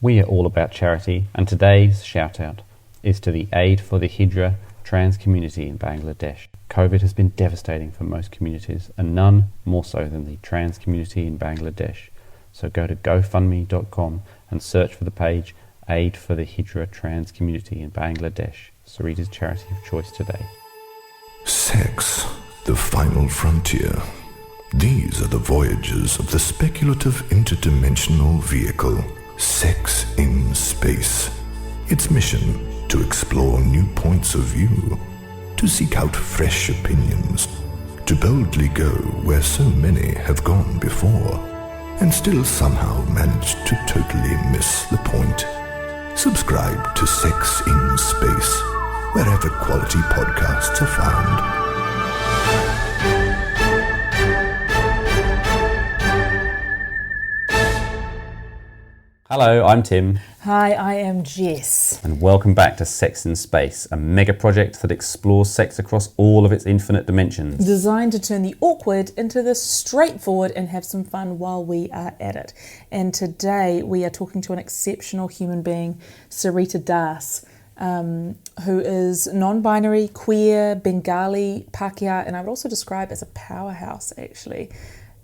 We are all about charity, and today's shout out is to the Aid for the Hijra trans community in Bangladesh. COVID has been devastating for most communities, and none more so than the trans community in Bangladesh. So go to gofundme.com and search for the page Aid for the Hijra trans community in Bangladesh, Sarita's charity of choice today. Sex, the final frontier. These are the voyages of the speculative interdimensional vehicle, Sex in Space. Its mission, to explore new points of view, to seek out fresh opinions, to boldly go where so many have gone before, and still somehow manage to totally miss the point. Subscribe to Sex in Space, wherever quality podcasts are found. Hello, I'm Tim. Hi, I am Jess. And welcome back to Sex in Space, a mega project that explores sex across all of its infinite dimensions. Designed to turn the awkward into the straightforward and have some fun while we are at it. And today we are talking to an exceptional human being, Sarita Das, who is non-binary, queer, Bengali-Pakeha, and I would also describe as a powerhouse, actually.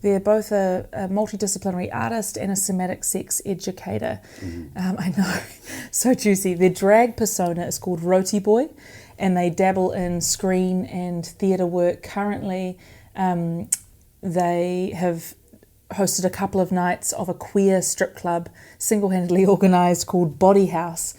They're both a multi-disciplinary artist and a somatic sex educator. I know, so juicy. Their drag persona is called Rotiboi, and they dabble in screen and theatre work. Currently, they have hosted a couple of nights of a queer strip club, single-handedly organised, called BODYHAUS,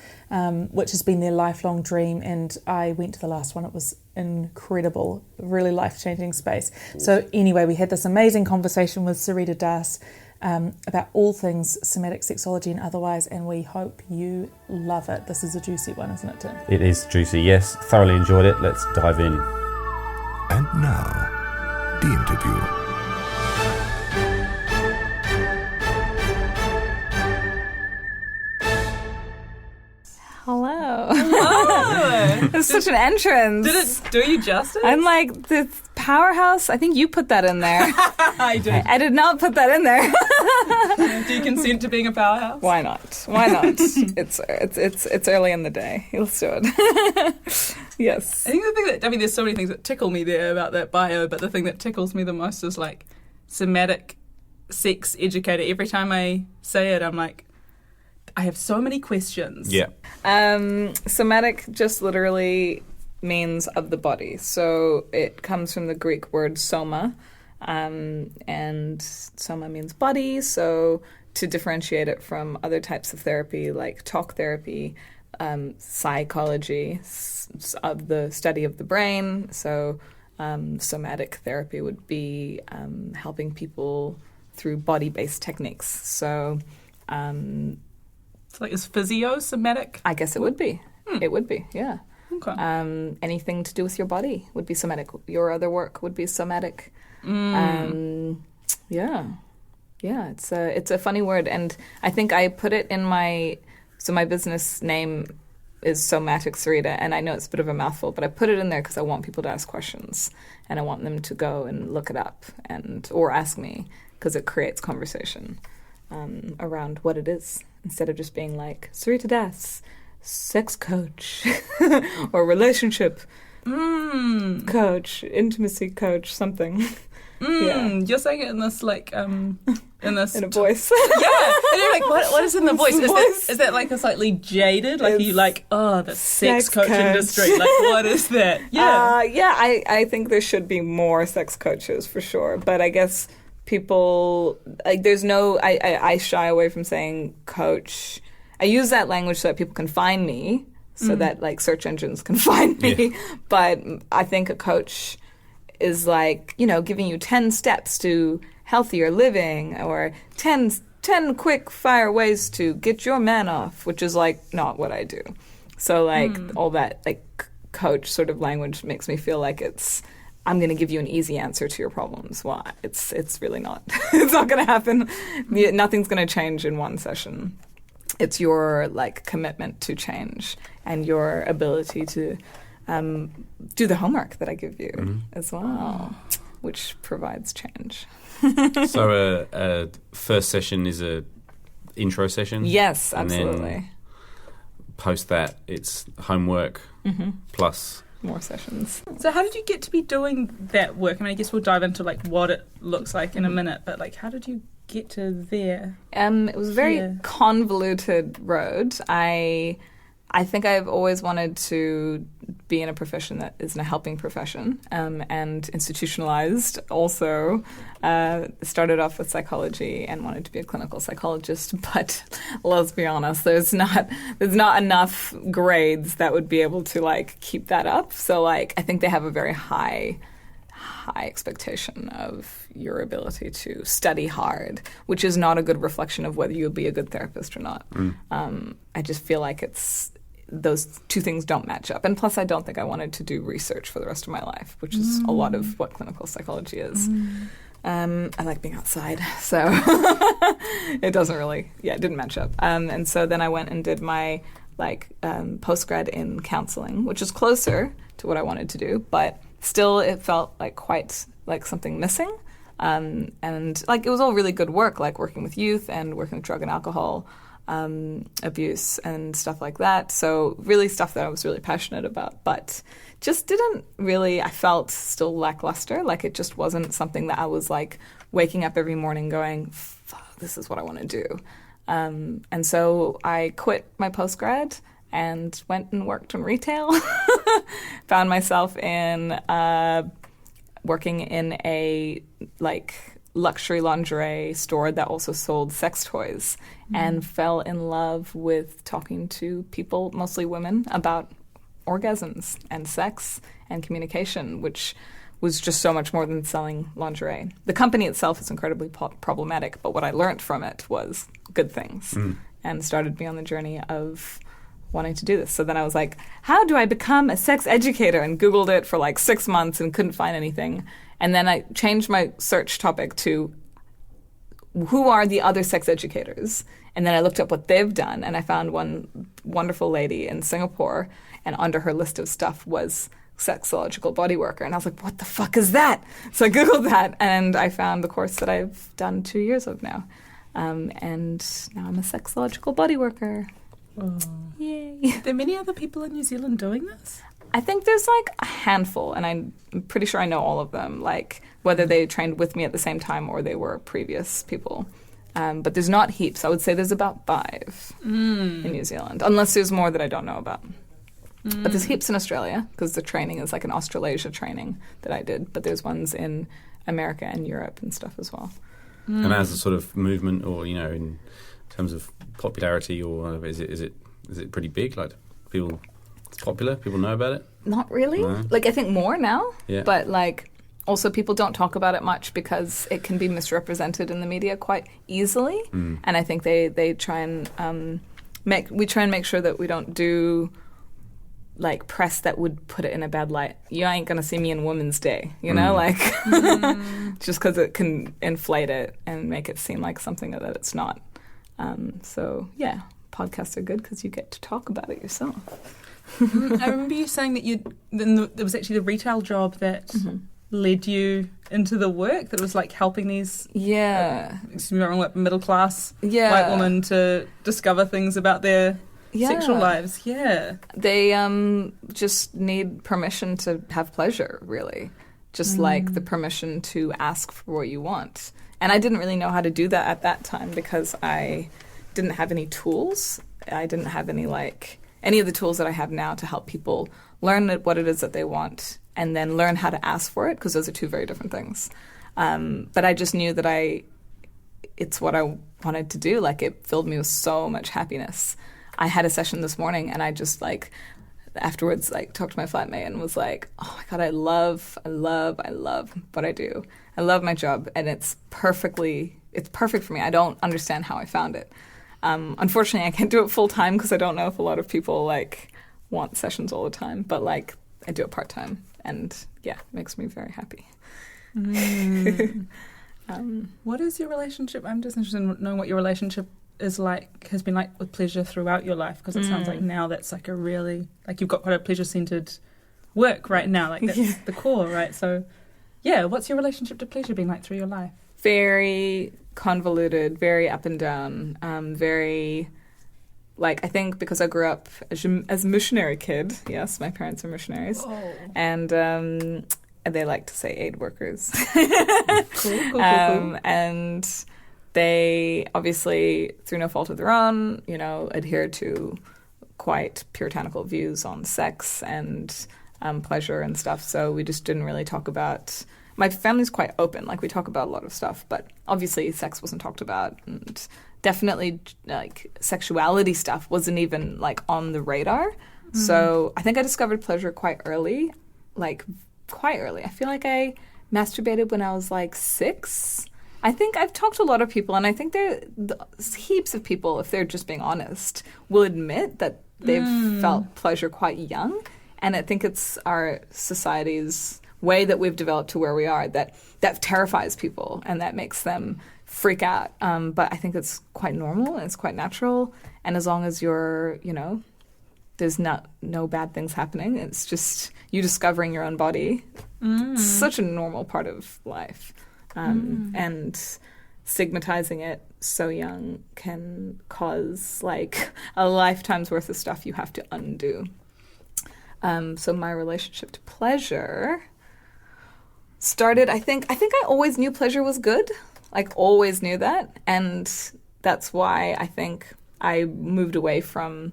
which has been their lifelong dream, and I went to the last one. It was incredible, really life-changing space. So anyway, we had this amazing conversation with Sarita Das about all things somatic sexology and otherwise, and we hope you love it. This is a juicy one, isn't it, Tim? It is juicy, yes. Thoroughly enjoyed it. Let's dive in. And now, the interview. Hello. It's such an entrance. Did it do you justice? I'm like, the powerhouse, I think you put that in there. I did. I did not put that in there. Do you consent to being a powerhouse? Why not? Why not? It's early in the day. Let's do it. Yes. I think the thing that, there's so many things that tickle me there about that bio, but the thing that tickles me the most is like somatic sex educator. Every time I say it, I'm like, I have so many questions. Yeah. Somatic just literally means of the body. So it comes from the Greek word soma, and soma means body. So to differentiate it from other types of therapy like talk therapy, psychology, of the study of the brain. So somatic therapy would be helping people through body-based techniques. So like, is physio somatic? I guess it would be. It would be, yeah. Okay. Anything to do with your body would be somatic. Your other work would be somatic. Yeah. It's a funny word, and I think I put it in my business name is Somatic Sarita, and I know it's a bit of a mouthful, but I put it in there because I want people to ask questions, and I want them to go and look it up or ask me, because it creates conversation around what it is, instead of just being like, Sarita Das, sex coach, or relationship coach, intimacy coach, something. Yeah. You're saying it in this, like, in a voice. Yeah. And you're like, what is in the voice? Is that like a slightly jaded? Like, are you like, the sex coach industry? Like, what is that? Yeah. I think there should be more sex coaches, for sure. But I guess people, like, there's no, I shy away from saying coach. I use that language so that people can find me, so that, like, search engines can find me. Yeah. But I think a coach is like, giving you 10 steps to healthier living, or 10 quick fire ways to get your man off, which is, like, not what I do. So, like, all that, like, coach sort of language makes me feel like I'm going to give you an easy answer to your problems. Well, it's really not. It's not going to happen. Nothing's going to change in one session. It's your, like, commitment to change and your ability to do the homework that I give you as well, which provides change. So a first session is a intro session. Yes, and absolutely. then post that, it's homework plus more sessions. So how did you get to be doing that work? And I guess we'll dive into like what it looks like in a minute, but like how did you get to there? It was a very convoluted road. I think I've always wanted to be in a profession that isn't a helping profession, and institutionalized also. Started off with psychology and wanted to be a clinical psychologist, but let's be honest, there's not enough grades that would be able to like keep that up. So like I think they have a very high expectation of your ability to study hard, which is not a good reflection of whether you'll be a good therapist or not. I just feel like those two things don't match up. And plus, I don't think I wanted to do research for the rest of my life, which is a lot of what clinical psychology is. I like being outside, so it doesn't really, it didn't match up. And so then I went and did my postgrad in counseling, which is closer to what I wanted to do, but still it felt like quite like something missing. And like it was all really good work, like working with youth and working with drug and alcohol abuse and stuff like that. So really stuff that I was really passionate about, but just didn't really, I felt still lackluster. Like it just wasn't something that I was like waking up every morning going, fuck, this is what I want to do. And so I quit my postgrad and went and worked in retail. Found myself in working in a luxury lingerie store that also sold sex toys, and fell in love with talking to people, mostly women, about orgasms and sex and communication, which was just so much more than selling lingerie. The company itself is incredibly problematic, but what I learned from it was good things, and started me on the journey of wanting to do this. So then I was like, how do I become a sex educator? And Googled it for like 6 months and couldn't find anything. And then I changed my search topic to who are the other sex educators? And then I looked up what they've done, and I found one wonderful lady in Singapore, and under her list of stuff was sexological body worker. And I was like, what the fuck is that? So I Googled that, and I found the course that I've done 2 years of now. And now I'm a sexological body worker. Oh. Yay. Are there many other people in New Zealand doing this? I think there's like a handful, and I'm pretty sure I know all of them, like whether they trained with me at the same time or they were previous people. But there's not heaps. I would say there's about 5 in New Zealand, unless there's more that I don't know about. But there's heaps in Australia, because the training is like an Australasia training that I did. But there's ones in America and Europe and stuff as well. And as a sort of movement, or in terms of popularity, or is it pretty big? Like people, it's popular. People know about it. Not really. No. Like I think more now. Yeah. But like also people don't talk about it much because it can be misrepresented in the media quite easily. And I think they try and make sure that we don't do like press that would put it in a bad light. You ain't gonna see me in Women's Day, like just because it can inflate it and make it seem like something that it's not. So yeah, podcasts are good because you get to talk about it yourself. I remember you saying that there was actually the retail job that led you into the work that was like helping these middle class white women to discover things about their sexual lives. They just need permission to have pleasure, really. Just like the permission to ask for what you want. And I didn't really know how to do that at that time because I didn't have any tools. I didn't have any of the tools that I have now to help people learn what it is that they want and then learn how to ask for it, because those are two very different things. But I just knew that it's what I wanted to do. Like it filled me with so much happiness. I had a session this morning and I just afterwards talked to my flatmate and was like, oh my God, I love what I do. I love my job and it's perfect for me. I don't understand how I found it. Unfortunately, I can't do it full time because I don't know if a lot of people want sessions all the time, but I do it part time and it makes me very happy. What is your relationship? I'm just interested in knowing what your relationship has been like with pleasure throughout your life, because it sounds like now that's a really you've got quite a pleasure-centered work right now, that's the core, right? So what's your relationship to pleasure been like through your life? Very convoluted, very up and down, very, like, I think because I grew up as a missionary kid. Yes, my parents are missionaries. Oh. And they like to say aid workers. Cool. And they obviously, through no fault of their own, adhere to quite puritanical views on sex and pleasure and stuff. So we just didn't really talk about. My family's quite open. Like, we talk about a lot of stuff, but obviously sex wasn't talked about, and definitely like sexuality stuff wasn't even like on the radar. Mm-hmm. So I think I discovered pleasure quite early. I feel like I masturbated when I was like 6. I think I've talked to a lot of people, and I think heaps of people, if they're just being honest, will admit that they've felt pleasure quite young. And I think it's our society's way that we've developed to where we are that terrifies people and that makes them freak out. But I think it's quite normal and it's quite natural. And as long as you're, there's no bad things happening, it's just you discovering your own body. It's such a normal part of life. And stigmatizing it so young can cause like a lifetime's worth of stuff you have to undo. So my relationship to pleasure started, I think I always knew pleasure was good. Like, always knew that. And that's why I think I moved away from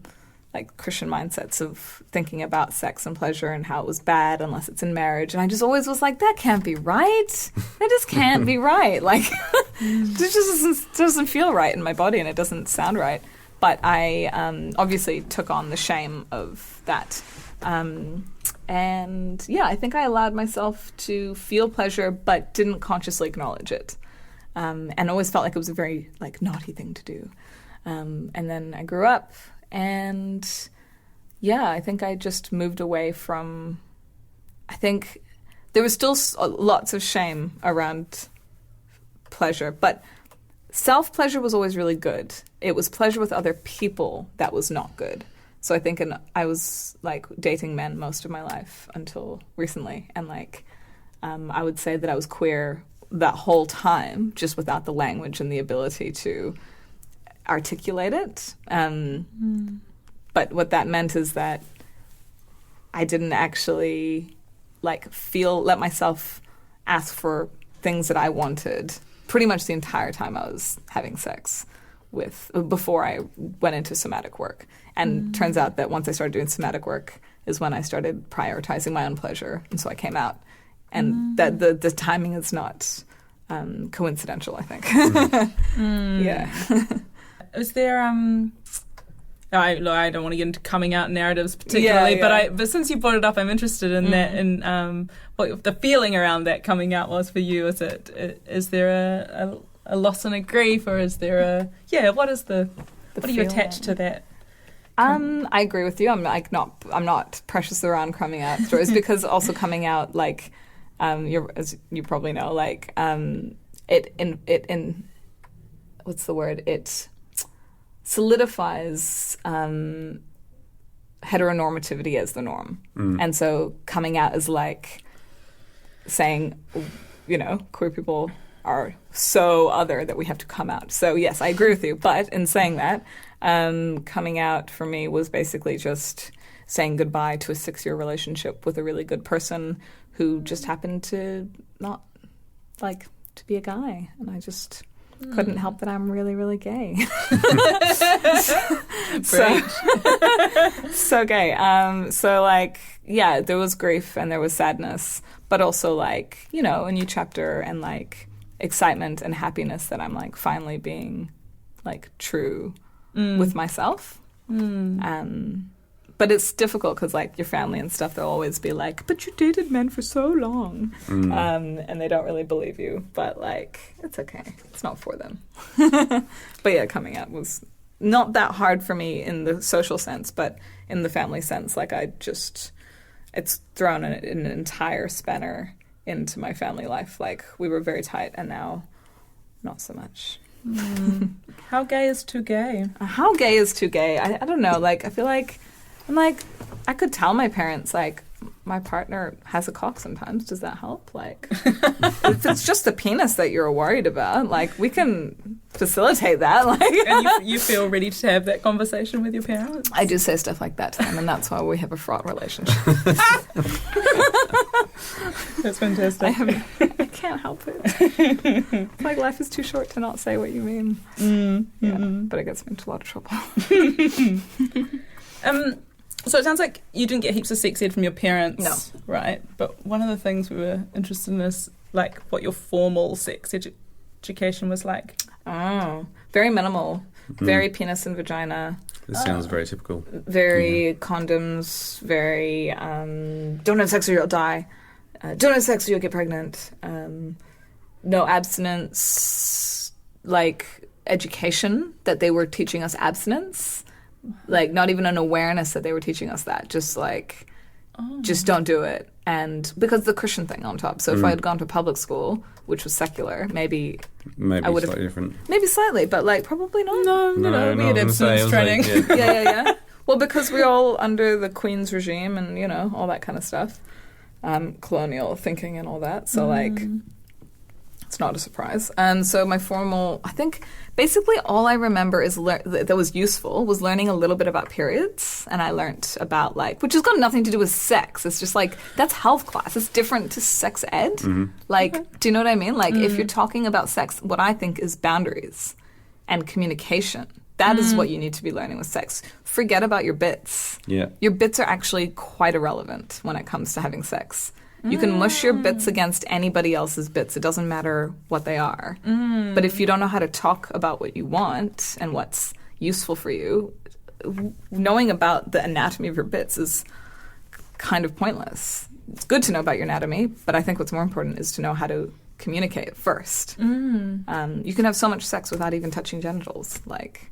like Christian mindsets of thinking about sex and pleasure and how it was bad unless it's in marriage. And I just always was like, that can't be right. That just can't be right. Like, it just doesn't feel right in my body and it doesn't sound right. But I obviously took on the shame of that. And yeah, I think I allowed myself to feel pleasure but didn't consciously acknowledge it. And always felt like it was a very like naughty thing to do. And then I grew up and yeah, I think I just moved away from, I think there was still lots of shame around pleasure, but self-pleasure was always really good. It was pleasure with other people that was not good. So I think I was like dating men most of my life until recently. And like, I would say that I was queer that whole time, just without the language and the ability to articulate it. But what that meant is that I didn't actually like let myself ask for things that I wanted pretty much the entire time I was having sex before I went into somatic work. And turns out that once I started doing somatic work is when I started prioritizing my own pleasure. And so I came out. And that the timing is not coincidental, I think. Yeah. Is there I don't want to get into coming out narratives particularly, but since you brought it up, I'm interested in that and what the feeling around that coming out was for you. Is there a loss and a grief, or is there what are you attached to that? I agree with you. I'm not precious around coming out stories because also coming out like as you probably know, like what's the word? It solidifies heteronormativity as the norm. And so coming out is like saying, queer people are so other that we have to come out. So yes, I agree with you. But in saying that, coming out for me was basically just saying goodbye to a 6-year relationship with a really good person who just happened to not like to be a guy. And I just couldn't help that I'm really, really gay. So gay. So like, yeah, there was grief and there was sadness, but also like, a new chapter and like excitement and happiness that I'm like finally being like true with myself. But it's difficult because like your family and stuff, they'll always be like, but you dated men for so long. And they don't really believe you. But like, it's okay. It's not for them. But yeah, coming out was not that hard for me in the social sense, but in the family sense, like it's thrown an entire spanner into my family life. Like we were very tight and now not so much. How gay is too gay? How gay is too gay? I don't know. Like I feel like I could tell my parents like my partner has a cock sometimes. Does that help? Like, if it's just the penis that you're worried about, like, we can facilitate that. Like, And you feel ready to have that conversation with your parents? I do say stuff like that to them, and that's why we have a fraught relationship. That's fantastic. I can't help it. It's like life is too short to not say what you mean. But it gets me into a lot of trouble. So it sounds like you didn't get heaps of sex ed from your parents. No. Right? But one of the things we were interested in is like what your formal sex education was like. Oh, very minimal. Very penis and vagina. This sounds very typical. Very condoms. Very don't have sex or you'll die. Don't have sex or you'll get pregnant. No abstinence. Like education that they were teaching us abstinence. Like not even an awareness that they were teaching us that. Just like, just don't do it. And because the Christian thing on top. So if I had gone to public school, which was secular, maybe I would have slightly different. Maybe slightly, but like probably not. No, we had abstinence training. Yeah. Well, because we're all under the Queen's regime and, you know, all that kind of stuff. Colonial thinking and all that. So, like, it's not a surprise. And so my formal, I think, basically all I remember is that was useful was learning a little bit about periods. And I learned about, like, which has got nothing to do with sex. It's just, like, that's health class. It's different to sex ed. Like, do you know what I mean? Like, if you're talking about sex, what I think is boundaries and communication. That is what you need to be learning with sex. Forget about your bits. Yeah. Your bits are actually quite irrelevant when it comes to having sex. You can mush your bits against anybody else's bits. It doesn't matter what they are. But if you don't know how to talk about what you want and what's useful for you, knowing about the anatomy of your bits is kind of pointless. It's good to know about your anatomy, but I think what's more important is to know how to communicate first. You can have so much sex without even touching genitals. Like,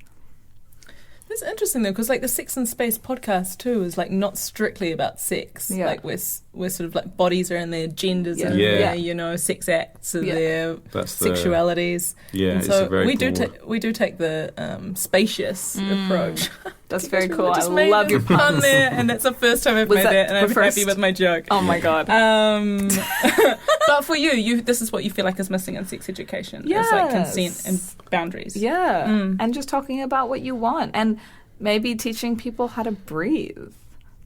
It's interesting though, because like the Sex and Space podcast too is like not strictly about sex. Yeah. Like we're sort of like bodies are in their genders Yeah. and Yeah. their, you know, sex acts and their That's sexualities. Yeah, and it's so a very we cool do take the spacious approach. that's very Because cool. we I just made love a your pun puns. there, and that's the first time I've Was made that that, and I'm the first? happy with my joke. Oh my God. But for you, this is what you feel like is missing in sex education. It's like consent and boundaries. Yeah. And just talking about what you want. And maybe teaching people how to breathe.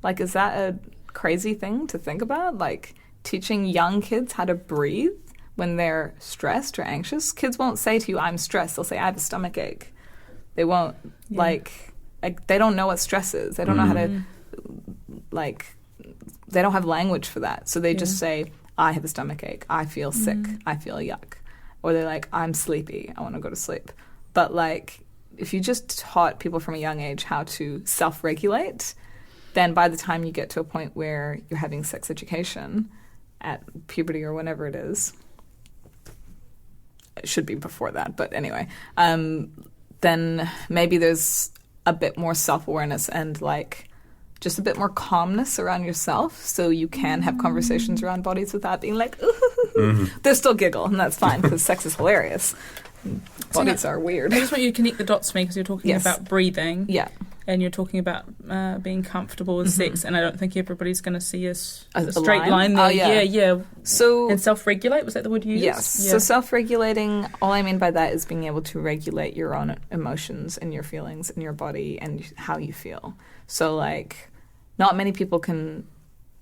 Like, is that a crazy thing to think about? Like, teaching young kids how to breathe when they're stressed or anxious? Kids won't say to you, I'm stressed. They'll say, I have a stomach ache. They won't, like, they don't know what stress is. They don't know how to, like, they don't have language for that. So they just say, I have a stomach ache. I feel sick. I feel yuck. Or they're like, I'm sleepy. I want to go to sleep. But, like, if you just taught people from a young age how to self-regulate, then by the time you get to a point where you're having sex education at puberty or whenever it is, it should be before that, but anyway, then maybe there's a bit more self-awareness and like just a bit more calmness around yourself so you can have conversations around bodies without being like, ooh. They still giggle, and that's fine because sex is hilarious. Bodies are weird. I just want you to connect the dots for me because you're talking about breathing. Yeah. And you're talking about being comfortable with sex, and I don't think everybody's going to see a straight line? line there. Oh, yeah. Yeah. So, and self-regulate, was that the word you used? yes. Yeah. So self-regulating, all I mean by that is being able to regulate your own emotions and your feelings and your body and how you feel. So, like, not many people can,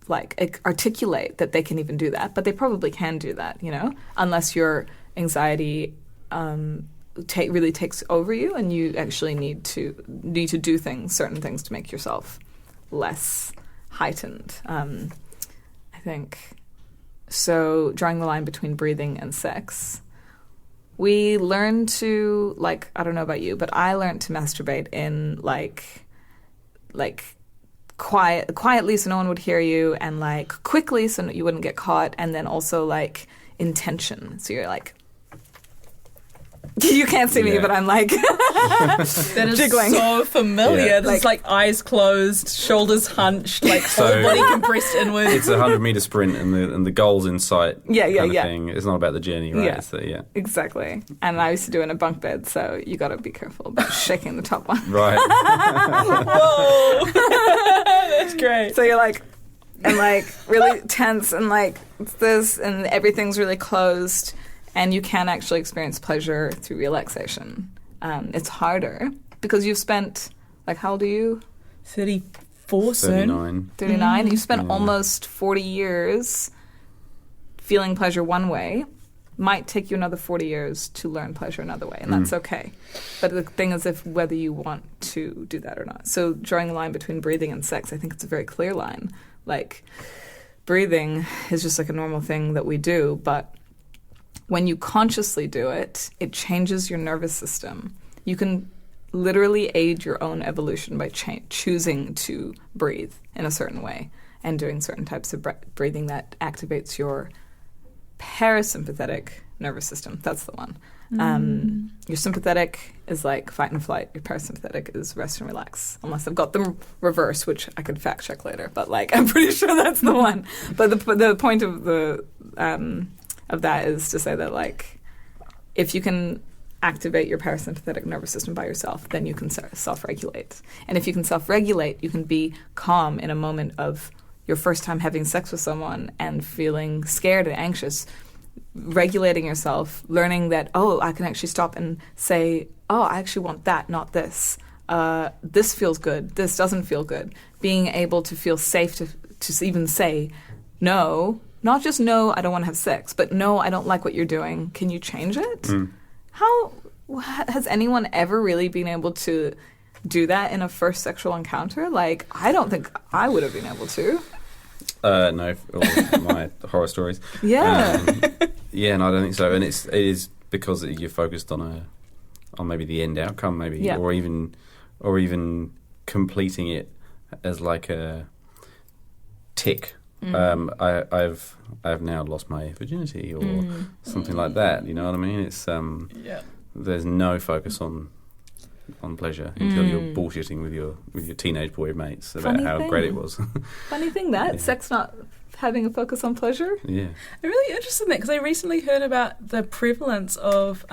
like, articulate that they can even do that, but they probably can do that, you know, unless your anxiety really takes over you, and you actually need to do certain things to make yourself less heightened. I think so. Drawing the line between breathing and sex, we learn to, like, I don't know about you, but I learned to masturbate in like quietly so no one would hear you, and like quickly so you wouldn't get caught, and then also like intention. So you're like. You can't see me, but I'm like that is jiggling. So familiar. Yeah. It's like eyes closed, shoulders hunched, like whole body compressed inward. It's a 100-meter sprint, and the goal's in sight. Yeah. Thing. It's not about the journey, right? Yeah. So, Exactly. And I used to do it in a bunk bed, so you got to be careful about shaking the top one. Right. Whoa, that's great. So you're like, and like really tense and like this and everything's really closed and you can't actually experience pleasure through relaxation. It's harder because you've spent, like, how old are you? 34 soon. 39. You've spent almost 40 years feeling pleasure one way. Might take you another 40 years to learn pleasure another way, and that's okay. But the thing is whether you want to do that or not. So drawing the line between breathing and sex, I think it's a very clear line. Like, breathing is just like a normal thing that we do, but when you consciously do it, it changes your nervous system. You can literally aid your own evolution by choosing to breathe in a certain way and doing certain types of breathing that activates your parasympathetic nervous system. That's the one. Your sympathetic is like fight and flight. Your parasympathetic is rest and relax. Unless I've got them reversed, which I could fact check later. But like, I'm pretty sure that's the one. But the point of that is to say that, like, if you can activate your parasympathetic nervous system by yourself, then you can self-regulate. And if you can self-regulate, you can be calm in a moment of your first time having sex with someone and feeling scared and anxious, regulating yourself, learning that, oh, I can actually stop and say, oh, I actually want that, not this. This feels good. This doesn't feel good. Being able to feel safe to even say no, not just no, I don't want to have sex, but no, I don't like what you're doing. Can you change it? How has anyone ever really been able to do that in a first sexual encounter? Like, I don't think I would have been able to. No, all my horror stories. Yeah. Yeah, no, I don't think so. And it is because you're focused on maybe the end outcome, maybe, or even completing it as like a tick. I've now lost my virginity or something like that. You know what I mean? It's there's no focus on pleasure until you're bullshitting with your teenage boy mates about how great it was. Funny thing that sex not having a focus on pleasure. Yeah, I'm really interested in that because I recently heard about the prevalence of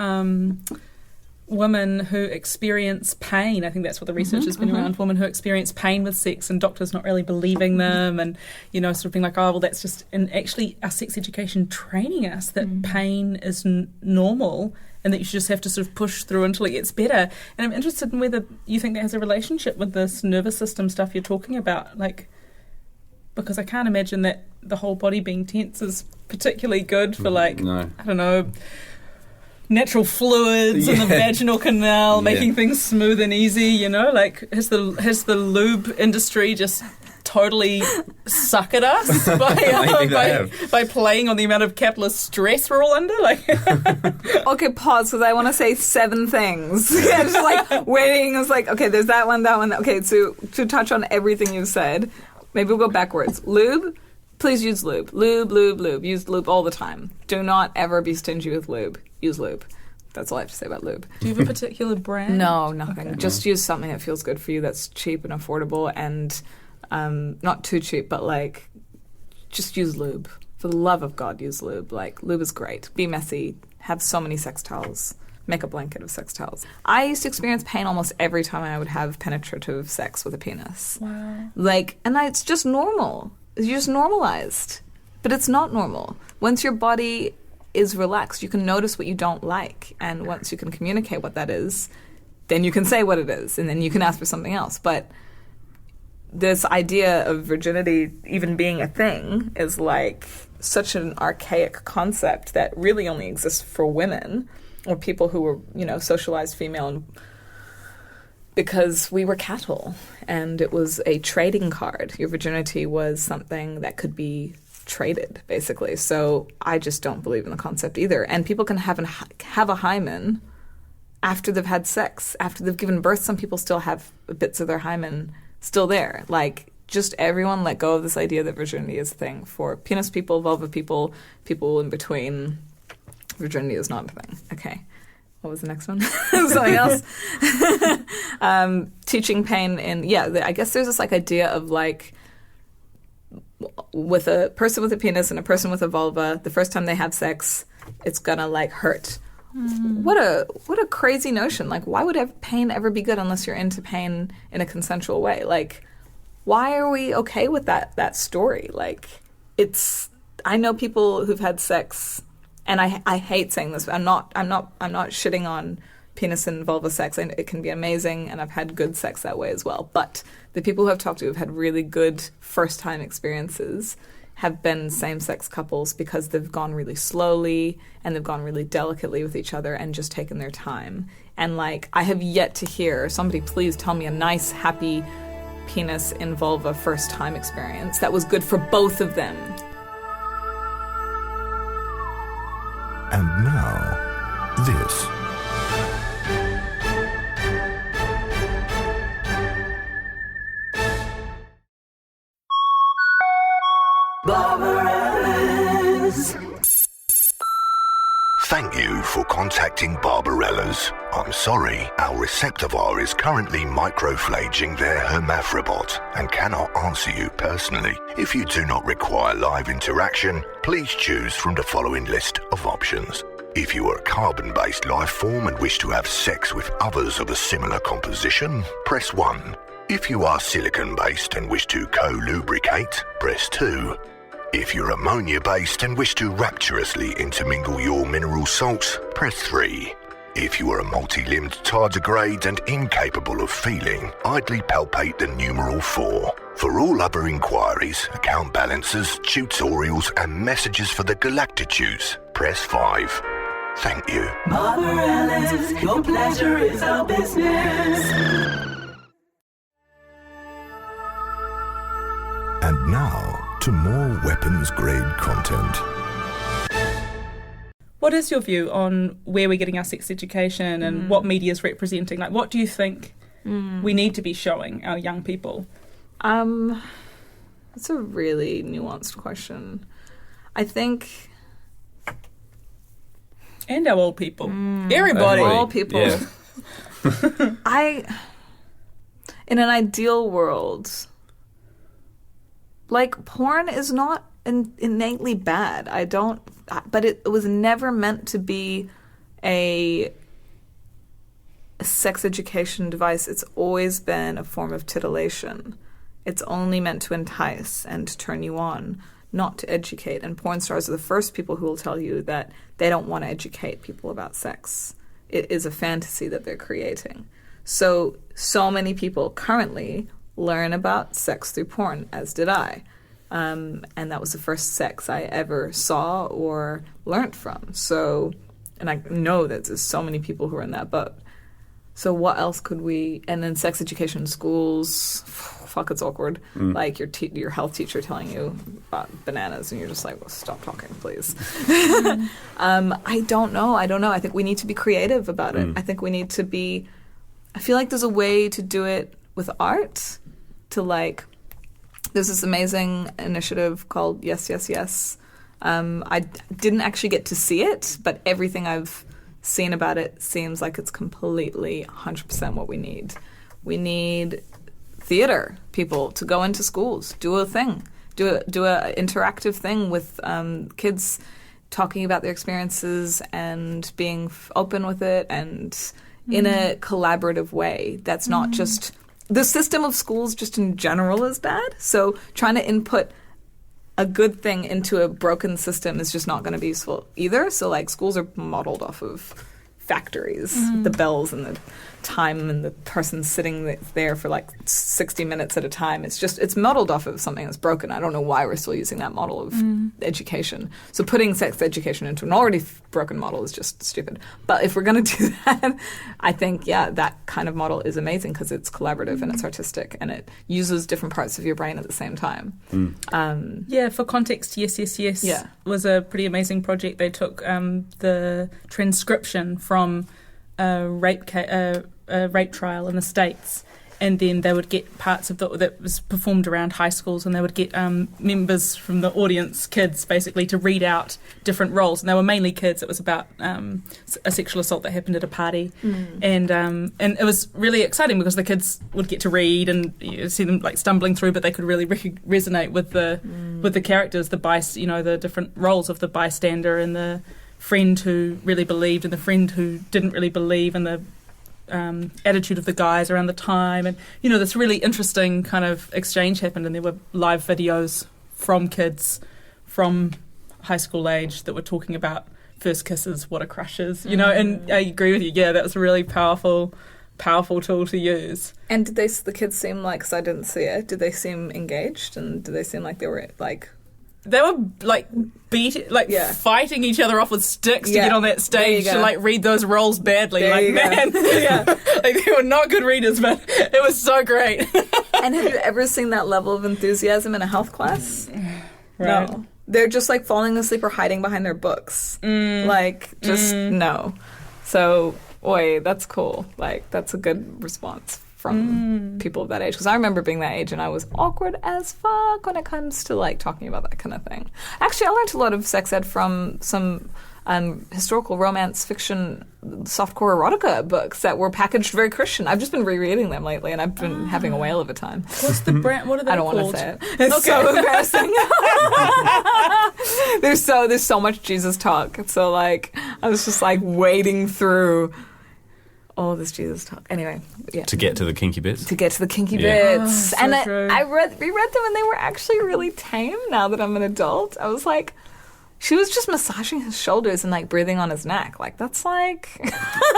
women who experience pain. I think that's what the research has been around, women who experience pain with sex and doctors not really believing them and, you know, sort of being like, oh, well, that's just... And actually our sex education training us that pain is normal and that you should just have to sort of push through until it gets better. And I'm interested in whether you think that has a relationship with this nervous system stuff you're talking about, like, because I can't imagine that the whole body being tense is particularly good for, like, I don't know, natural fluids in the vaginal canal, making things smooth and easy, you know? Like, has the lube industry just totally suck at us by playing on the amount of capitalist stress we're all under? Like, okay, pause, because I want to say 7 things. Yeah, just like waiting. I was like, okay, there's that one. Okay, so to touch on everything you've said, maybe we'll go backwards. Lube. Please use lube. Lube. Use lube all the time. Do not ever be stingy with lube. Use lube. That's all I have to say about lube. Do you have a particular brand? No, nothing. Okay. Just use something that feels good for you, that's cheap and affordable and not too cheap, but like just use lube. For the love of God, use lube. Like, lube is great. Be messy. Have so many sex towels. Make a blanket of sex towels. I used to experience pain almost every time I would have penetrative sex with a penis. Wow. Like, and it's just normal. You're just normalized. But it's not normal. Once your body is relaxed, you can notice what you don't like. And once you can communicate what that is, then you can say what it is. And then you can ask for something else. But this idea of virginity even being a thing is like such an archaic concept that really only exists for women or people who were, you know, socialized female and because we were cattle and it was a trading card. Your virginity was something that could be traded, basically. So I just don't believe in the concept either. And people can have a hymen after they've had sex, after they've given birth. Some people still have bits of their hymen still there. Like, just everyone let go of this idea that virginity is a thing. For penis people, vulva people, people in between, virginity is not a thing. Okay. What was the next one? Something else. Teaching pain I guess there's this like idea of like with a person with a penis and a person with a vulva, the first time they have sex, it's gonna like hurt. What a crazy notion. Like, why would pain ever be good unless you're into pain in a consensual way? Like, why are we okay with that story? Like, I know people who've had sex, and I hate saying this, but I'm not shitting on penis and vulva sex, and it can be amazing, and I've had good sex that way as well. But the people who I've talked to who've had really good first-time experiences have been same-sex couples because they've gone really slowly and they've gone really delicately with each other and just taken their time. And, like, I have yet to hear, somebody please tell me a nice, happy penis and vulva first-time experience that was good for both of them. And now, this. Thank you for contacting Barbarella's. I'm sorry, our receptivar is currently microflaging their hermaphrodite and cannot answer you personally. If you do not require live interaction, please choose from the following list of options. If you are a carbon-based life form and wish to have sex with others of a similar composition, press 1. If you are silicon-based and wish to co-lubricate, press 2. If you're ammonia-based and wish to rapturously intermingle your mineral salts, press 3. If you are a multi-limbed tardigrade and incapable of feeling, idly palpate the numeral 4. For all other inquiries, account balances, tutorials and messages for the galactitudes, press 5. Thank you. Barbarella's, your pleasure is our business. And now, to more weapons-grade content. What is your view on where we're getting our sex education and what media is representing? Like, what do you think we need to be showing our young people? That's a really nuanced question. I think... And our old people. Everybody. All people. Yeah. In an ideal world... Like, porn is not innately bad. But it was never meant to be a sex education device. It's always been a form of titillation. It's only meant to entice and to turn you on, not to educate. And porn stars are the first people who will tell you that they don't want to educate people about sex. It is a fantasy that they're creating. So many people currently learn about sex through porn, as did I. And that was the first sex I ever saw or learned from. So, and I know that there's so many people who are in that boat. So what else could we, and then sex education in schools, fuck, it's awkward. Like your health teacher telling you about bananas and you're just like, well, stop talking, please. I don't know. I think we need to be creative about it. I think we need to be, I feel like there's a way to do it with art. To like, there's this amazing initiative called Yes, Yes, Yes. I didn't actually get to see it, but everything I've seen about it seems like it's completely 100% what we need. We need theater people to go into schools, do a thing, do a interactive thing with kids talking about their experiences and being open with it and in a collaborative way. That's not just... The system of schools just in general is bad. So trying to input a good thing into a broken system is just not going to be useful either. So like schools are modeled off of factories, the bells and the time and the person sitting there for like 60 minutes at a time. It's modeled off of something that's broken. I don't know why we're still using that model of education. So putting sex education into an already broken model is just stupid. But if we're going to do that, I think, that kind of model is amazing because it's collaborative and it's artistic and it uses different parts of your brain at the same time. For context, Yes, Yes, Yes was a pretty amazing project. They took the transcription from a rape trial in the States, and then they would get parts of that was performed around high schools, and they would get members from the audience, kids basically, to read out different roles, and they were mainly kids. It was about a sexual assault that happened at a party, and it was really exciting because the kids would get to read and see them like stumbling through, but they could really resonate with the characters, the different roles of the bystander and the friend who really believed and the friend who didn't really believe, and attitude of the guys around the time, and this really interesting kind of exchange happened, and there were live videos from kids from high school age that were talking about first kisses, what are crushes, and I agree with you. Yeah, that was a really powerful tool to use. And did the kids seem like, because I didn't see it, did they seem engaged, and did they seem like they were like... They were fighting each other off with sticks to get on that stage to read those roles badly. Man, they were not good readers, but it was so great. And have you ever seen that level of enthusiasm in a health class? Right. No. They're just falling asleep or hiding behind their books. No. So, that's cool. That's a good response from people of that age. Because I remember being that age and I was awkward as fuck when it comes to talking about that kind of thing. Actually, I learned a lot of sex ed from some historical romance fiction, softcore erotica books that were packaged very Christian. I've just been rereading them lately, and I've been having a whale of a time. What's the brand? What are they I don't called? want to say it. It's so embarrassing. there's so much Jesus talk. So I was just wading through all this Jesus talk. Anyway, yeah. To get to the kinky bits. To get to the kinky bits. So and true. I reread them, and they were actually really tame now that I'm an adult. I was like, she was just massaging his shoulders and breathing on his neck. That's Oh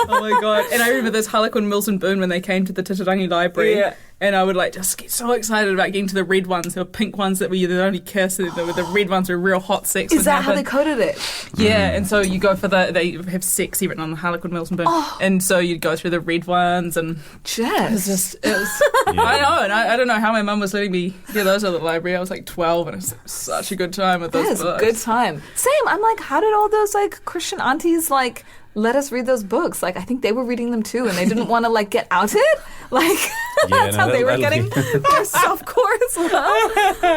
my God. And I remember those Harlequin, Mills and Boone when they came to the Titirangi Library. Yeah. And I would just get so excited about getting to the red ones. There were pink ones that were the only kiss, and the red ones were real hot sex. Is that how they coded it? Yeah, and so you go for they have sexy written on the Harlequin, Mills and Boone. Oh. And so you'd go through the red ones, and it was I know, and I don't know how my mum was letting me get those at the library. I was 12, and it was such a good time with those books. That is a good time. Same, I'm how did all those Christian aunties let us read those books? I think they were reading them too, and they didn't want to get outed. That's how they were getting their softcore as well.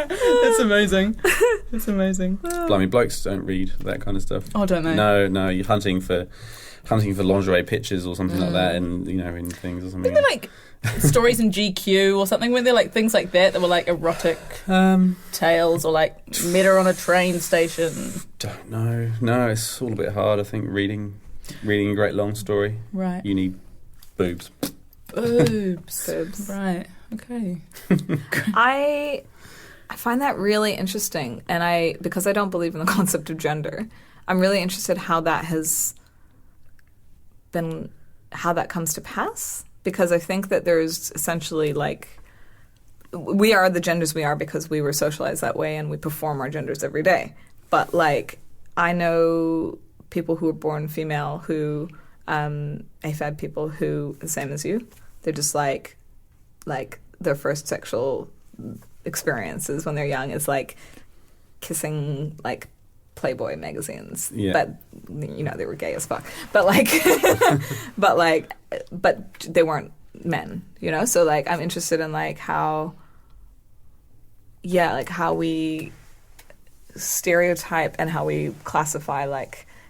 It's amazing. It's amazing. Blimey, blokes don't read that kind of stuff. Oh, don't they? No, you're hunting for lingerie pictures or something like that, and in things or something. Isn't there stories in GQ or something? Were there things like that were erotic tales, or met her on a train station? Don't know. No, it's all a bit hard. I think reading a great long story. Right. You need boobs. Boobs. Right. Okay. I find that really interesting, and because I don't believe in the concept of gender, I'm really interested how that comes to pass, because I think that there's essentially we are the genders we are because we were socialized that way, and we perform our genders every day. But I know people who were born female who AFAB people who the same as you. They're just their first sexual experiences when they're young is kissing Playboy magazines. Yeah. But they were gay as fuck. But but they weren't men, So I'm interested in how we stereotype and how we classify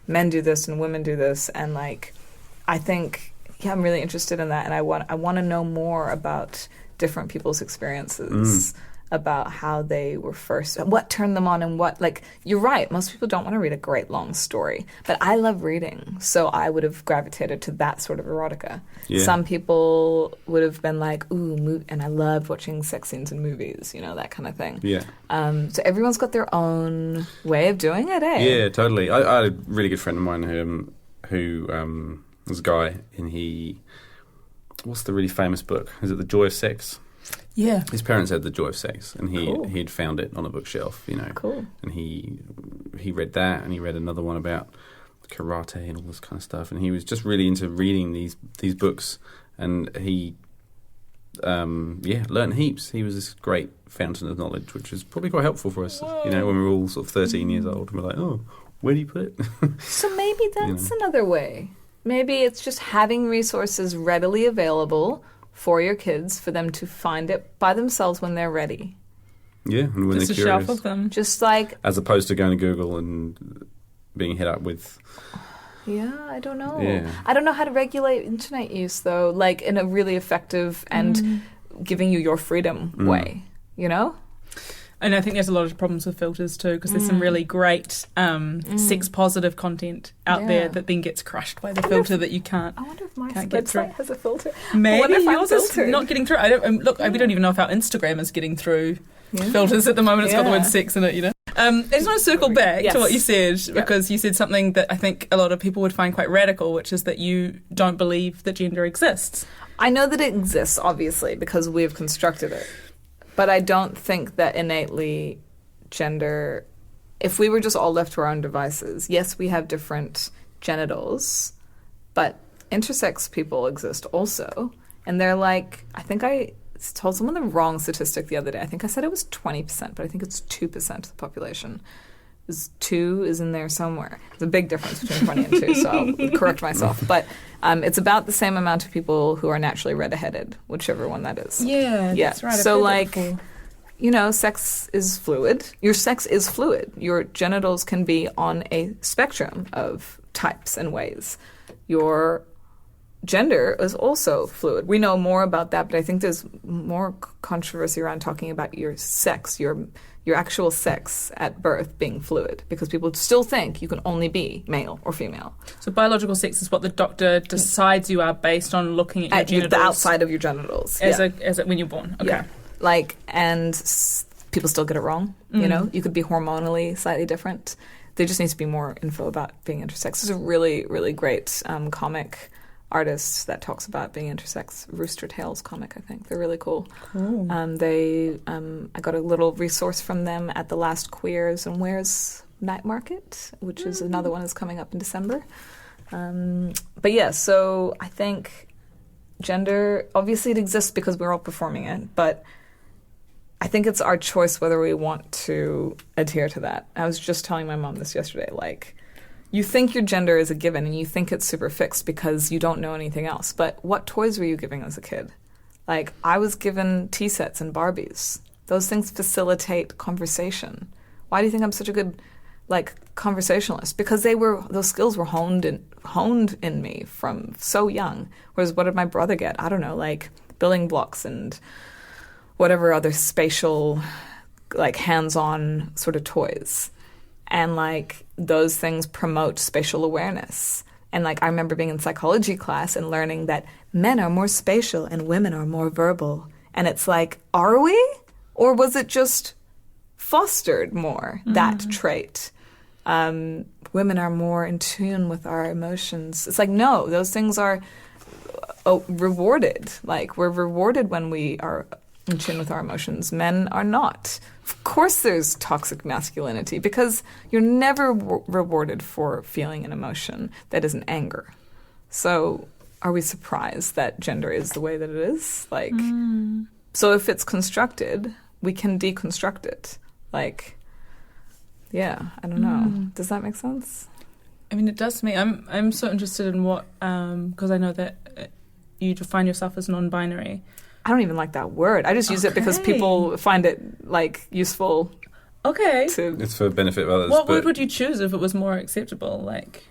men do this and women do this, and I think I'm really interested in that, and I want to know more about different people's experiences, about how they were first, what turned them on, and what you're right, most people don't want to read a great long story, but I love reading, so I would have gravitated to that sort of erotica. Yeah. Some people would have been ooh, and I loved watching sex scenes in movies, that kind of thing. Yeah. So everyone's got their own way of doing it, eh? Yeah, totally. I had a really good friend of mine who was a guy, and what's the really famous book? Is it The Joy of Sex? Yeah. His parents had The Joy of Sex, and he'd found it on a bookshelf, Cool. And he read that, and he read another one about karate and all this kind of stuff, and he was just really into reading these books, and he learned heaps. He was this great fountain of knowledge, which was probably quite helpful for us, when we were all sort of 13 years old, and we're oh, where do you put it? So maybe that's another way. Maybe it's just having resources readily available for your kids, for them to find it by themselves when they're ready. Yeah, and when just they're curious. A shelf of them. Just as opposed to going to Google and being hit up with... Yeah, I don't know. Yeah. I don't know how to regulate internet use, though, in a really effective and giving you your freedom way, And I think there's a lot of problems with filters too, because there's some really great sex positive content out there that then gets crushed by the filter that you can't. I wonder if my get through. website has a filter. Maybe if I'm yours is filtered. not getting through. We don't even know if our Instagram is getting through filters at the moment. It's got the word sex in it, you know. I just want to circle back to what you said, because you said something that I think a lot of people would find quite radical, which is that you don't believe that gender exists. I know that it exists, obviously, because we've constructed it. But I don't think that innately gender, if we were just all left to our own devices, yes, we have different genitals, but intersex people exist also. And they're like, I think I told someone the wrong statistic the other day. I think I said it was 20%, but I think it's 2% of the population. 2 is in there somewhere. There's a big difference between 20 and 2, so I'll correct myself. But it's about the same amount of people who are naturally red-headed, whichever one that is. Yeah, that's right. So, like, you know, sex is fluid. Your sex is fluid. Your genitals can be on a spectrum of types and ways. Your gender is also fluid. We know more about that, but I think there's more controversy around talking about your sex, your actual sex at birth being fluid, because people still think you can only be male or female. So biological sex is what the doctor decides you are based on looking at your genitals. The outside of your genitals. As when you're born. Okay. Yeah. Like, and people still get it wrong, you know? You could be hormonally slightly different. There just needs to be more info about being intersex. There's a really, really great comic artist that talks about being intersex, Rooster Tails comic, I think. They're really cool. I got a little resource from them at the last Queers and Wares night market, which is another one that's coming up in December. But yeah, so I think gender, obviously it exists because we're all performing it, but I think it's our choice whether we want to adhere to that. I was just telling my mom this yesterday, like, you think your gender is a given and you think it's super fixed because you don't know anything else. But what toys were you giving as a kid? Like, I was given tea sets and Barbies. Those things facilitate conversation. Why do you think I'm such a good, like, conversationalist? Because those skills were honed in me from so young. Whereas what did my brother get? I don't know, like building blocks and whatever other spatial, like, hands-on sort of toys. And, like, those things promote spatial awareness. And, like, I remember being in psychology class and learning that men are more spatial and women are more verbal. And it's like, are we? Or was it just fostered more, that trait? Women are more in tune with our emotions. It's like, no, those things are rewarded. Like, we're rewarded when we are in tune with our emotions. Men are not. Of course there's toxic masculinity, because you're never rewarded for feeling an emotion that isn't anger. So are we surprised that gender is the way that it is? Like, so if it's constructed, we can deconstruct it. Like, yeah, I don't know. Does that make sense? I mean, it does to me. I'm so interested in what, because I know that you define yourself as non-binary. I don't even like that word. I just use it because people find it, like, useful. Okay. It's for benefit of others. What word would you choose if it was more acceptable? Like,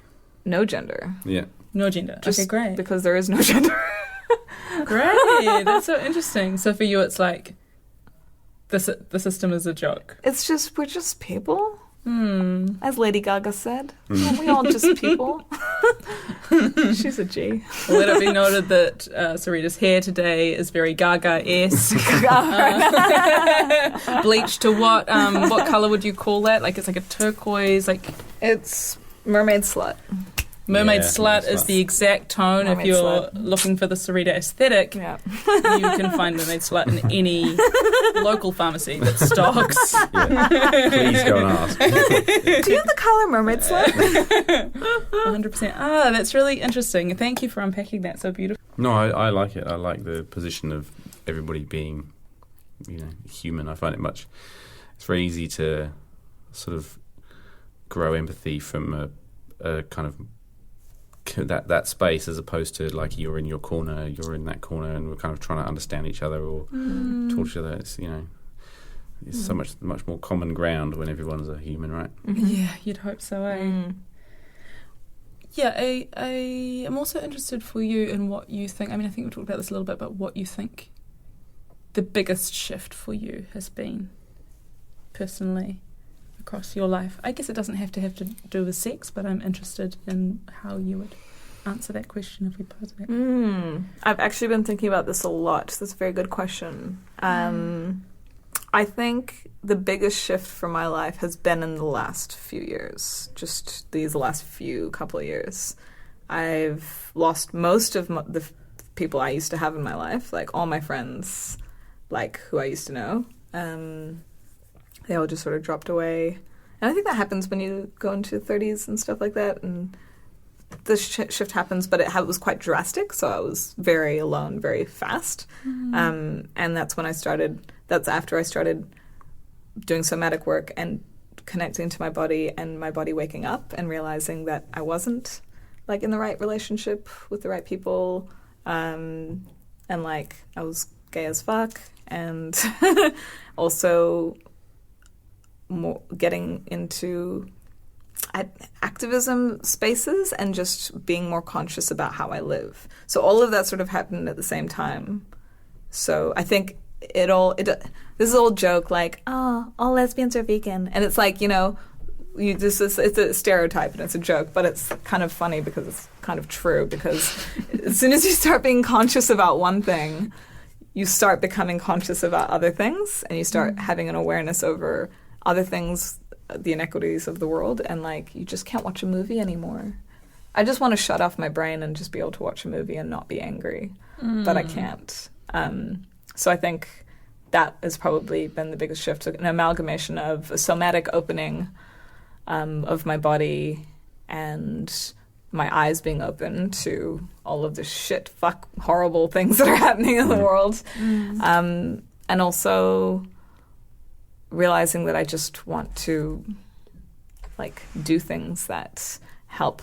no gender. Yeah. No gender. Just okay, great. Because there is no gender. Great. That's so interesting. So for you, it's like the system is a joke. It's just, we're just people. As Lady Gaga said. We all just people. She's a G. Let it be noted that Sarita's hair today is very Gaga-esque. Bleached to what colour would you call that? Like, it's like a turquoise, like... It's mermaid slut. Mermaid slut is the exact tone. Mermaid if you're looking for the Sarita aesthetic, you can find mermaid slut in any local pharmacy that stocks. Please go and ask. Do you have the colour mermaid slut? 100%. That's really interesting. Thank you for unpacking that so beautifully. No, I like it. I like the position of everybody being, human. I find it's very easy to sort of grow empathy from a kind of that space, as opposed to, like, you're in your corner, you're in that corner, and we're kind of trying to understand each other or talk to each other. It's it's so much more common ground when everyone's a human, right? Yeah, you'd hope so, eh? Yeah, I am also interested for you in what you think. I mean, I think we talked about this a little bit, but what you think the biggest shift for you has been personally across your life? I guess it doesn't have to do with sex, but I'm interested in how you would answer that question if we pose it. I've actually been thinking about this a lot. That's a very good question. I think the biggest shift for my life has been in the last few years, just these last few couple of years. I've lost most of the people I used to have in my life, like all my friends, like who I used to know. They all just sort of dropped away. And I think that happens when you go into 30s and stuff like that, and the shift happens, but it was quite drastic, so I was very alone very fast. And that's after I started doing somatic work and connecting to my body, and my body waking up and realizing that I wasn't like in the right relationship with the right people, and like I was gay as fuck, and also more getting into activism spaces and just being more conscious about how I live. So all of that sort of happened at the same time. So I think this is an old joke, like, oh, all lesbians are vegan, and it's like, it's a stereotype and it's a joke, but it's kind of funny because it's kind of true, because as soon as you start being conscious about one thing, you start becoming conscious about other things, and you start having an awareness over other things, the inequities of the world, and like you just can't watch a movie anymore. I just want to shut off my brain and just be able to watch a movie and not be angry, but I can't. So I think that has probably been the biggest shift, an amalgamation of a somatic opening of my body and my eyes being open to all of the horrible things that are happening in the world. And also realizing that I just want to like do things that help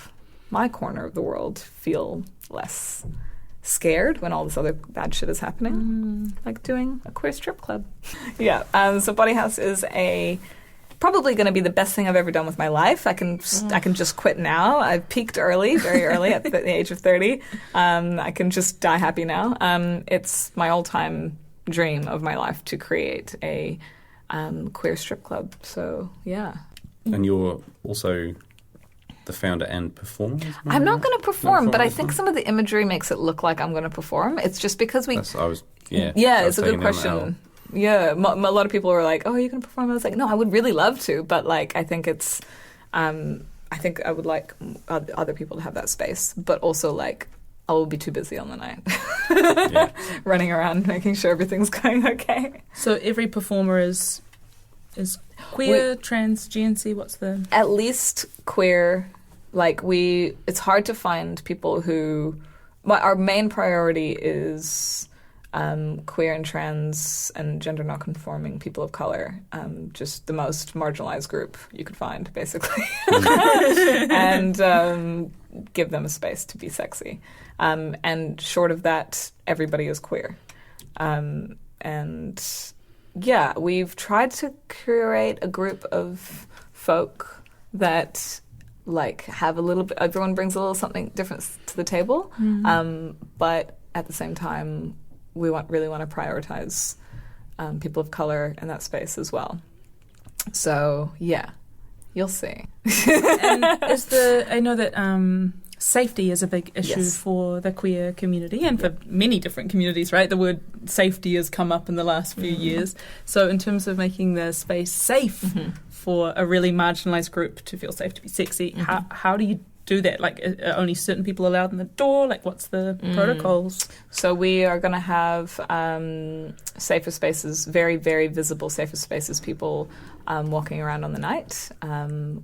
my corner of the world feel less scared when all this other bad shit is happening, like doing a queer strip club. So BODYHAUS is probably going to be the best thing I've ever done with my life. I can just quit now. I've peaked early, very early, at the age of 30. I can just die happy now. It's my all-time dream of my life to create a queer strip club. So, yeah. And you're also the founder and performer? I'm not going to perform, but I think some of the imagery makes it look like I'm going to perform. It's just because it's a good question. Yeah, a lot of people were like, "Oh, are you going to perform?" I was like, "No, I would really love to, but like, I think it's, I think I would like other people to have that space, but also like, I will be too busy on the night, running around making sure everything's going okay." So every performer is queer, trans, GNC. What's the at least queer? Like it's hard to find people who. Our main priority is. Queer and trans and gender non-conforming people of color, just the most marginalized group you could find, basically, and give them a space to be sexy. And short of that, everybody is queer. And we've tried to curate a group of folk that like have a little bit. Everyone brings a little something different to the table, but at the same time. We really want to prioritize people of color in that space as well. So, yeah, you'll see. And I know that safety is a big issue for the queer community and for many different communities, right? The word safety has come up in the last few years. So in terms of making the space safe for a really marginalized group to feel safe to be sexy, how do you do that? Like, are only certain people allowed in the door? Like, what's the protocols? So we are going to have safer spaces, very, very visible safer spaces, people walking around on the night,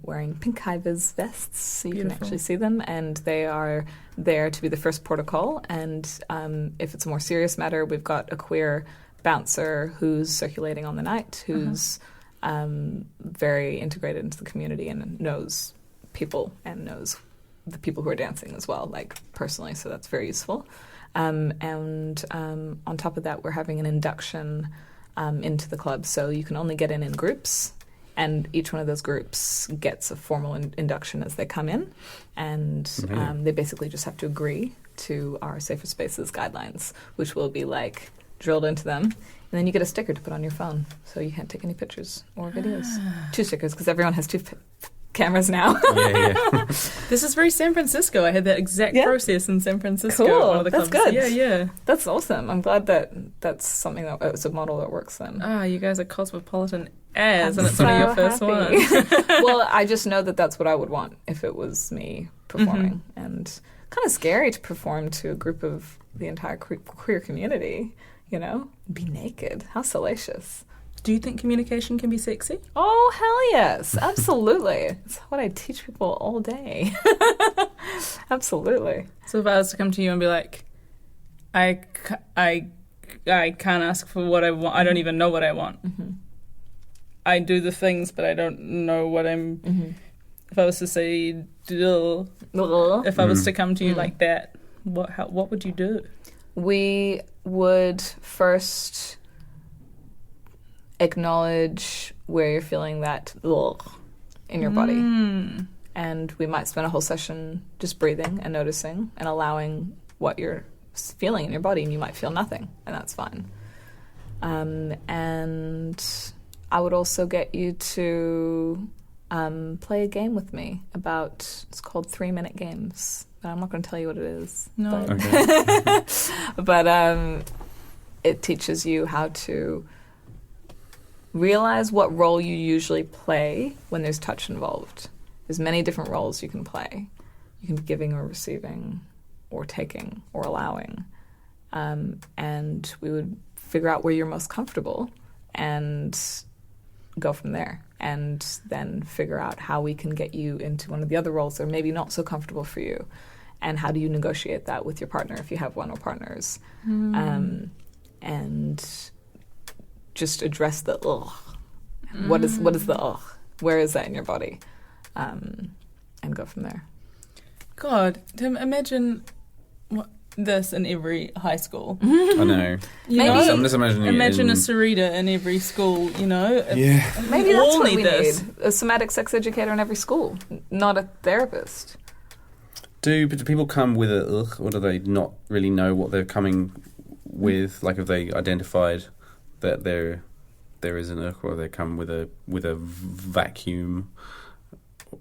wearing pink high-vis vests so you can actually see them, and they are there to be the first protocol. And if it's a more serious matter, we've got a queer bouncer who's circulating on the night, who's very integrated into the community and knows people and knows the people who are dancing as well, like personally, so that's very useful. And on top of that, we're having an induction into the club, so you can only get in groups, and each one of those groups gets a formal induction as they come in, and they basically just have to agree to our Safer Spaces guidelines, which will be like drilled into them. And then you get a sticker to put on your phone, so you can't take any pictures or videos. 2 stickers, because everyone has 2 cameras now. Yeah. This is very San Francisco. I had that exact process in San Francisco. Cool. At one of the That's clubs. good. Yeah. That's awesome. I'm glad that that's something that it's a model that works then. You guys are cosmopolitan as, and it's so one of your first happy. ones. Well, I just know that that's what I would want if it was me performing. And kind of scary to perform to a group of the entire queer community, you know? Be naked. How salacious. Do you think communication can be sexy? Oh, hell yes. Absolutely. It's what I teach people all day. Absolutely. So if I was to come to you and be like, I can't ask for what I want. I don't even know what I want. I do the things, but I don't know what I'm... If I was to say, if I was to come to you like that, what would you do? We would first acknowledge where you're feeling that in your body. And we might spend a whole session just breathing and noticing and allowing what you're feeling in your body, and you might feel nothing, and that's fine. And I would also get you to play a game with me it's called 3-minute games. I'm not going to tell you what it is. No. But it teaches you how to realize what role you usually play when there's touch involved. There's many different roles you can play. You can be giving or receiving or taking or allowing. And we would figure out where you're most comfortable and go from there. And then figure out how we can get you into one of the other roles that are maybe not so comfortable for you. And how do you negotiate that with your partner if you have one or partners? And just address the ugh. What is the ugh? Where is that in your body? And go from there. God, Tim, imagine this in every high school. I know. I'm just imagining Imagine a Sarita in every school, you know? Yeah. Maybe that's what we need. this. A somatic sex educator in every school, not a therapist. Do people come with a ugh, or do they not really know what they're coming with? Like, have they identified that there is an ugh, or they come with a vacuum?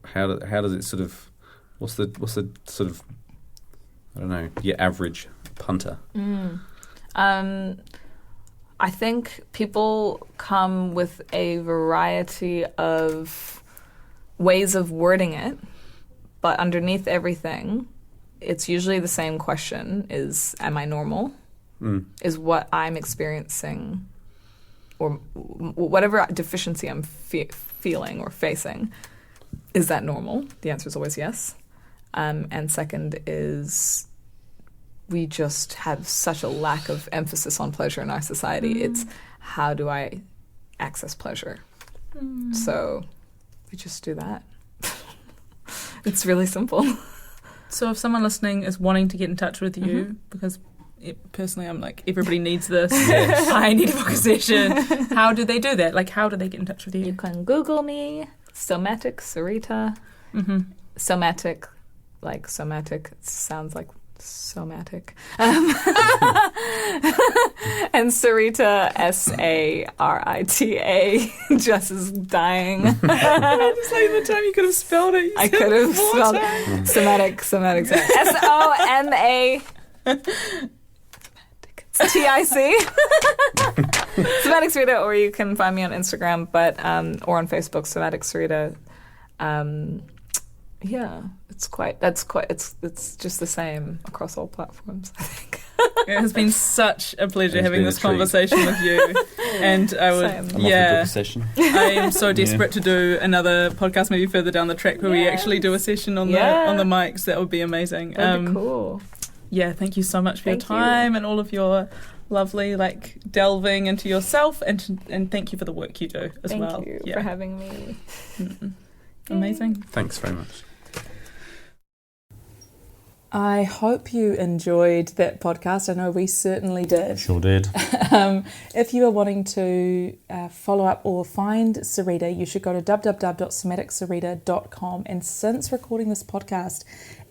How does it sort of? What's the sort of? I don't know. Your average punter. I think people come with a variety of ways of wording it, but underneath everything, it's usually the same question: am I normal? Is what I'm experiencing, or whatever deficiency I'm feeling or facing, is that normal? The answer is always yes. And second is, we just have such a lack of emphasis on pleasure in our society. It's how do I access pleasure? So we just do that. It's really simple. So if someone listening is wanting to get in touch with you, because personally I'm like, everybody needs this. I need to book a session. How do they do that? Like, how do they get in touch with you? You can Google me, Somatic Sarita. Somatic, like somatic, it sounds like somatic. And Sarita, Sarita. Jess is dying. Just like the time you could have spelled it. I could have spelled it. Somatic. SOMA. TIC. Somatic Sarita, or you can find me on Instagram, or on Facebook, Somatic Sarita. Yeah, it's just the same across all platforms, I think. It has been such a pleasure having this conversation with you. And I would, I'm off to book a session. I am so desperate to do another podcast maybe further down the track where we actually do a session on the mics. That would be amazing. That'd be cool. Yeah, thank you so much for your time and all of your lovely delving into yourself, and thank you for the work you do as well. Thank you for having me. Amazing. Thanks very much. I hope you enjoyed that podcast. I know we certainly did. Sure did. If you are wanting to follow up or find Sarita, you should go to www.somaticsarita.com. And since recording this podcast,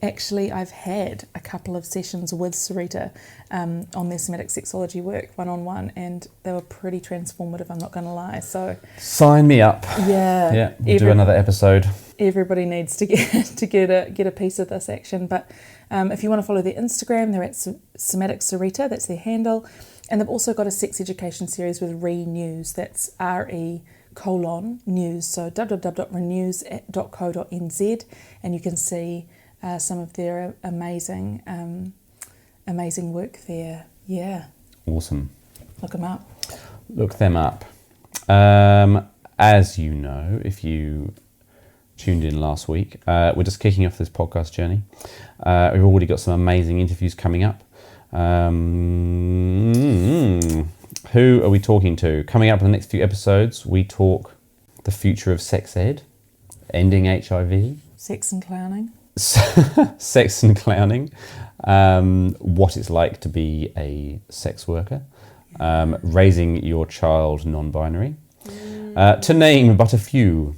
actually I've had a couple of sessions with Sarita. on their somatic sexology work one-on-one, and they were pretty transformative, I'm not going to lie. So Sign me up. yeah, We'll do another episode. Everybody needs to get a piece of this action. But if you want to follow their Instagram, they're at Somatic Sarita, that's their handle. And they've also got a sex education series with Renews, that's RE:news, so www.renews.co.nz, and you can see some of their amazing work there. Yeah. Awesome. Look them up. Look them up. As you know, if you tuned in last week, we're just kicking off this podcast journey. We've already got some amazing interviews coming up. Who are we talking to? Coming up in the next few episodes, we talk the future of sex ed, ending HIV, Sex and clowning. sex and clowning, what it's like to be a sex worker, raising your child non-binary, to name but a few.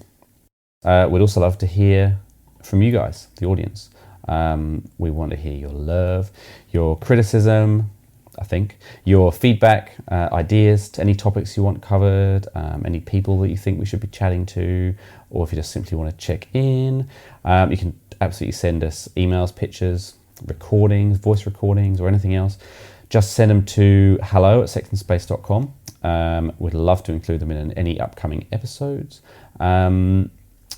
We'd also love to hear from you guys, the audience. We want to hear your love, your criticism, I think, your feedback, ideas to any topics you want covered, any people that you think we should be chatting to, or if you just simply want to check in. You can absolutely send us emails, pictures, recordings, voice recordings, or anything else. Just send them to hello@sexandspace.com. We'd love to include them in any upcoming episodes. And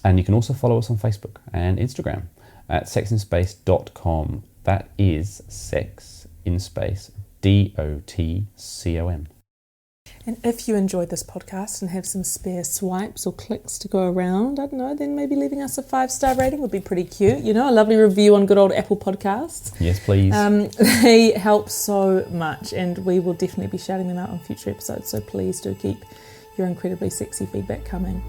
you can also follow us on Facebook and Instagram at sexinspace.com. That is sex in space, DOTCOM. And if you enjoyed this podcast and have some spare swipes or clicks to go around, I don't know, then maybe leaving us a 5-star rating would be pretty cute. You know, a lovely review on good old Apple Podcasts. Yes, please. They help so much, and we will definitely be shouting them out on future episodes. So please do keep your incredibly sexy feedback coming.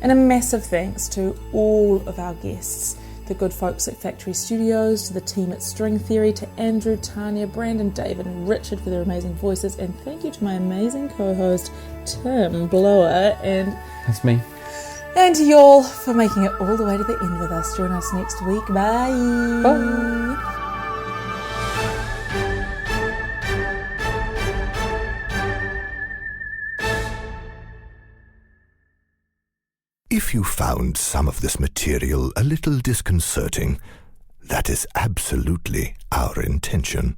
And a massive thanks to all of our guests, the good folks at Factory Studios, to the team at String Theory, to Andrew, Tanya, Brandon, David and Richard for their amazing voices, and thank you to my amazing co-host Tim Blower and That's me. And to y'all for making it all the way to the end with us. Join us next week. Bye. Bye. If you found some of this material a little disconcerting, that is absolutely our intention.